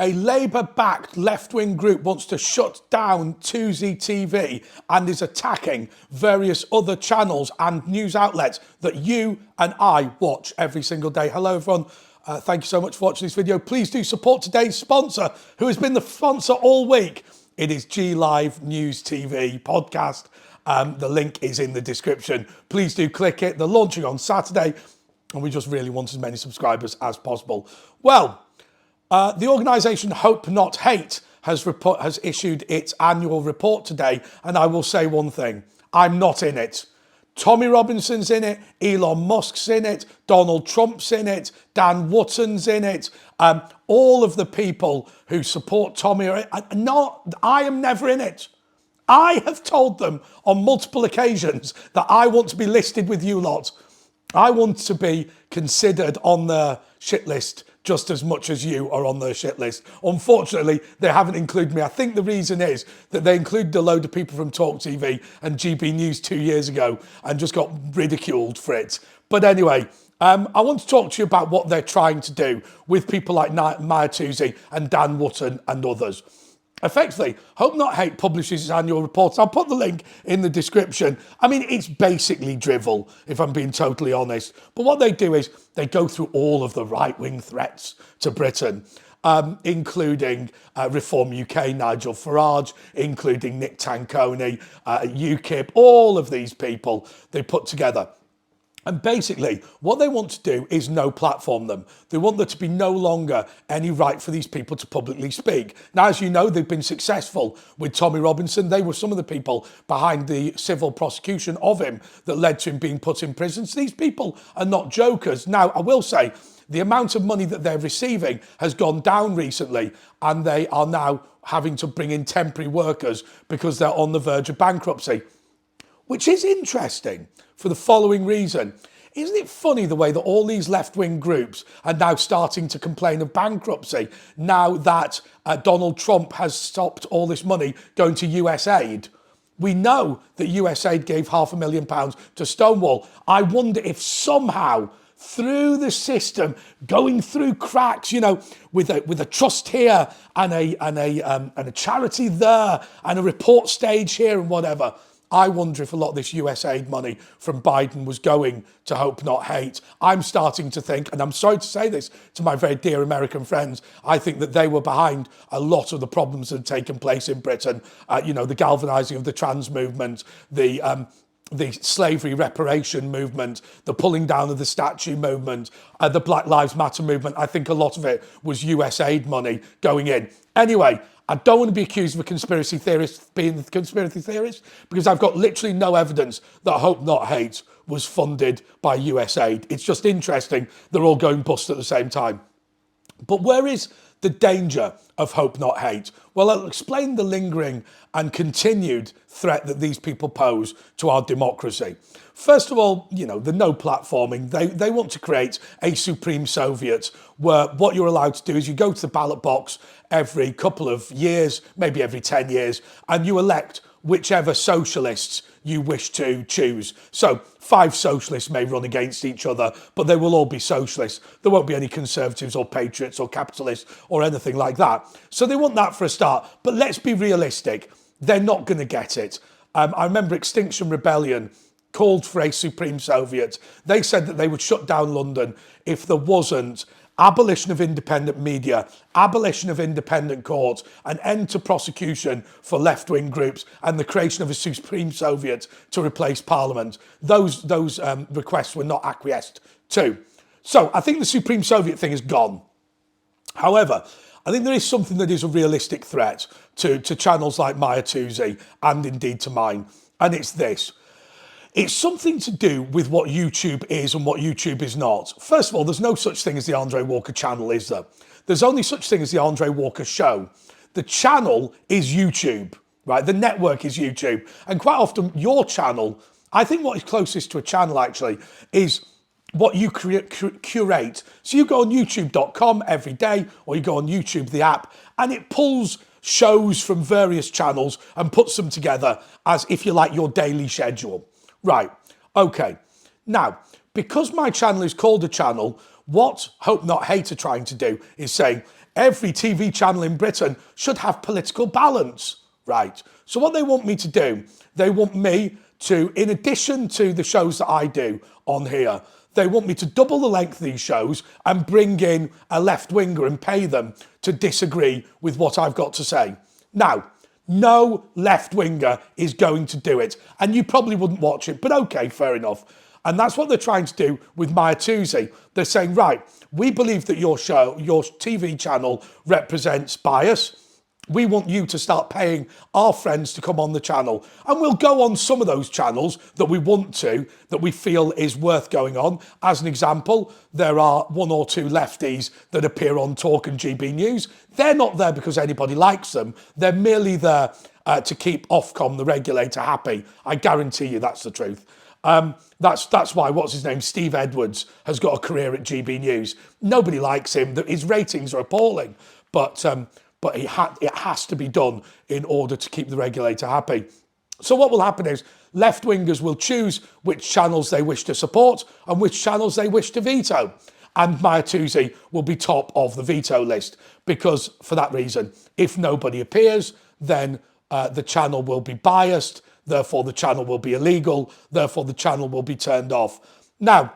A Labour-backed left-wing group wants to shut down Tousi TV and is attacking various other channels and news outlets that you and I watch every single day. Hello, everyone. Thank you so much for watching this video. Please do support today's sponsor, who has been the sponsor all week. It is G Live News TV podcast. The link is in the description. Please do click it. They're launching on Saturday, and we just really want as many subscribers as possible. Well, the organisation Hope Not Hate has issued its annual report today, and I will say one thing: I'm not in it. Tommy Robinson's in it, Elon Musk's in it, Donald Trump's in it, Dan Wootton's in it. All of the people who support Tommy are in it. No, I am never in it. I have told them on multiple occasions that I want to be listed with you lot. I want to be considered on the shit list just as much as you are on the shit list. Unfortunately, they haven't included me. I think the reason is that they included a load of people from Talk TV and GB News 2 years ago and just got ridiculed for it. But anyway, I want to talk to you about what they're trying to do with people like Maya Tousi and Dan Wootton and others. Effectively, Hope Not Hate publishes its annual report. I'll put the link in the description. I mean, it's basically drivel, if I'm being totally honest. But what they do is they go through all of the right-wing threats to Britain, including Reform UK, Nigel Farage, including Nick Tanconi, UKIP, all of these people they put together. And basically, what they want to do is no platform them. They want there to be no longer any right for these people to publicly speak. Now, as you know, they've been successful with Tommy Robinson. They were some of the people behind the civil prosecution of him that led to him being put in prison. So these people are not jokers. Now, I will say, the amount of money that they're receiving has gone down recently, and they are now having to bring in temporary workers because they're on the verge of bankruptcy. Which is interesting for the following reason. Isn't it funny the way that all these left-wing groups are now starting to complain of bankruptcy now that Donald Trump has stopped all this money going to US aid? We know that US aid gave £500,000 to Stonewall. I wonder if somehow through the system, going through cracks, you know, with a trust here and a charity there and a report stage here and whatever, I wonder if a lot of this US aid money from Biden was going to Hope Not Hate. I'm starting to think, and I'm sorry to say this to my very dear American friends, I think that they were behind a lot of the problems that had taken place in Britain. You know, the galvanising of the trans movement, the slavery reparation movement, the pulling down of the statue movement, the Black Lives Matter movement. I think a lot of it was US aid money going in. Anyway, I don't want to be accused of a conspiracy theorist being a conspiracy theorist because I've got literally no evidence that Hope Not Hate was funded by US aid. It's just interesting they're all going bust at the same time. But where is the danger of Hope Not Hate? Well, I'll explain the lingering and continued threat that these people pose to our democracy. First of all, you know, the no platforming. They want to create a supreme Soviet where what you're allowed to do is you go to the ballot box every couple of years, maybe every 10 years, and you elect whichever socialists you wish to choose. So 5 socialists may run against each other, but they will all be socialists. There won't be any conservatives or patriots or capitalists or anything like that. So they want that for a start. But let's be realistic. They're not going to get it. I remember Extinction Rebellion called for a supreme Soviet. They said that they would shut down London if there wasn't abolition of independent media, abolition of independent courts, an end to prosecution for left-wing groups, and the creation of a supreme Soviet to replace Parliament. Those requests were not acquiesced to. So I think the supreme Soviet thing is gone. However, I think there is something that is a realistic threat to channels like Maya Tousi and indeed to mine, and it's this. It's something to do with what YouTube is and what YouTube is not. First of all, there's no such thing as the Andre Walker channel, is there? There's only such thing as the Andre Walker show. The channel is YouTube, right? The network is YouTube. And quite often your channel, I think what is closest to a channel actually is what you curate. So you go on youtube.com every day, or you go on YouTube, the app, and it pulls shows from various channels and puts them together as, if you like, your daily schedule. Right, okay. Now, because my channel is called a channel, what Hope Not Hate are trying to do is saying every TV channel in Britain should have political balance, right? So what they want me to do, they want me to, in addition to the shows that I do on here, they want me to double the length of these shows and bring in a left-winger and pay them to disagree with what I've got to say. Now, no left-winger is going to do it, and you probably wouldn't watch it, but okay, fair enough. And that's what they're trying to do with Maya Tousi. They're saying, right, we believe that your show, your TV channel represents bias. We want you to start paying our friends to come on the channel. And we'll go on some of those channels that we want to, that we feel is worth going on. As an example, there are 1 or 2 lefties that appear on Talk and GB News. They're not there because anybody likes them. They're merely there to keep Ofcom, the regulator, happy. I guarantee you that's the truth. That's why, what's his name, Steve Edwards, has got a career at GB News. Nobody likes him. His ratings are appalling. But it has to be done in order to keep the regulator happy. So what will happen is left-wingers will choose which channels they wish to support and which channels they wish to veto. And Maya Tousi will be top of the veto list because, for that reason, if nobody appears, then the channel will be biased, therefore the channel will be illegal, therefore the channel will be turned off. Now,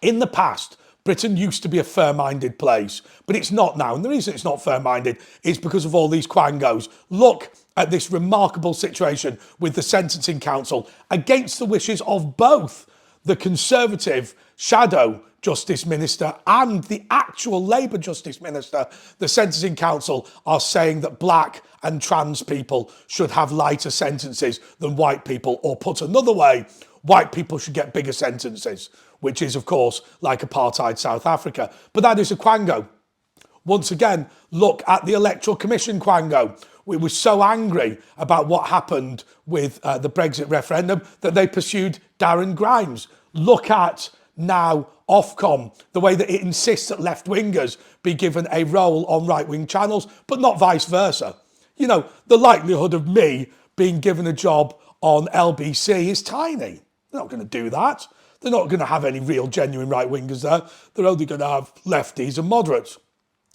in the past, Britain used to be a fair-minded place, but it's not now. And the reason it's not fair-minded is because of all these quangos. Look at this remarkable situation with the Sentencing Council against the wishes of both the Conservative Shadow Justice Minister and the actual Labour Justice Minister. The Sentencing Council are saying that black and trans people should have lighter sentences than white people, or put another way, white people should get bigger sentences, which is, of course, like apartheid South Africa. But that is a quango. Once again, look at the Electoral Commission quango. We were so angry about what happened with the Brexit referendum that they pursued Darren Grimes. Look at now Ofcom, the way that it insists that left-wingers be given a role on right-wing channels, but not vice versa. You know, the likelihood of me being given a job on LBC is tiny. They're not going to do that. They're not going to have any real genuine right-wingers there. They're only going to have lefties and moderates.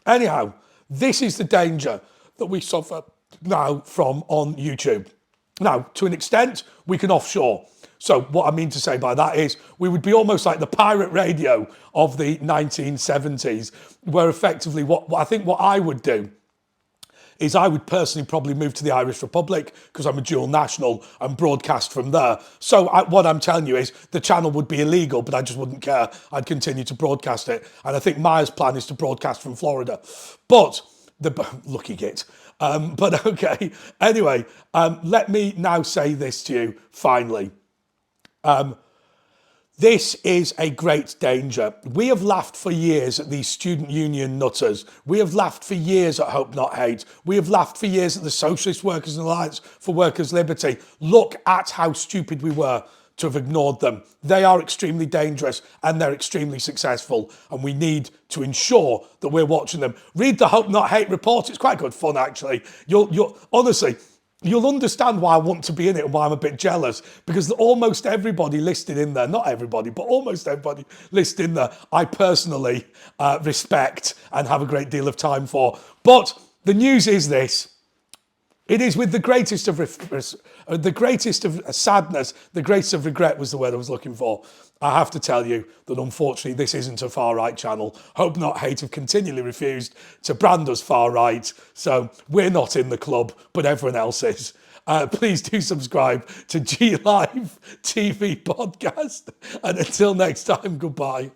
Anyhow, this is the danger that we suffer now from on YouTube. Now, to an extent, we can offshore. So what I mean to say by that is we would be almost like the pirate radio of the 1970s, where effectively what I would do is I would personally probably move to the Irish Republic because I'm a dual national and broadcast from there. So what I'm telling you is the channel would be illegal, but I just wouldn't care. I'd continue to broadcast it. And I think Maya's plan is to broadcast from Florida. But, lucky git. But okay, anyway, let me now say this to you, finally. This is a great danger. We have laughed for years at these student union nutters. We have laughed for years at Hope Not Hate. We have laughed for years at the Socialist Workers Alliance for Workers' Liberty. Look at how stupid we were to have ignored them. They are extremely dangerous and they're extremely successful, and we need to ensure that we're watching them. Read the Hope Not Hate report. It's quite good fun, actually. Honestly, you'll understand why I want to be in it and why I'm a bit jealous, because almost everybody listed in there, not everybody, but almost everybody listed in there, I personally respect and have a great deal of time for. But the news is this. It is with the greatest of sadness, the greatest of regret was the word I was looking for. I have to tell you that unfortunately this isn't a far-right channel. Hope Not Hate have continually refused to brand us far-right, so we're not in the club, but everyone else is. Please do subscribe to G Live TV podcast, and until next time, goodbye.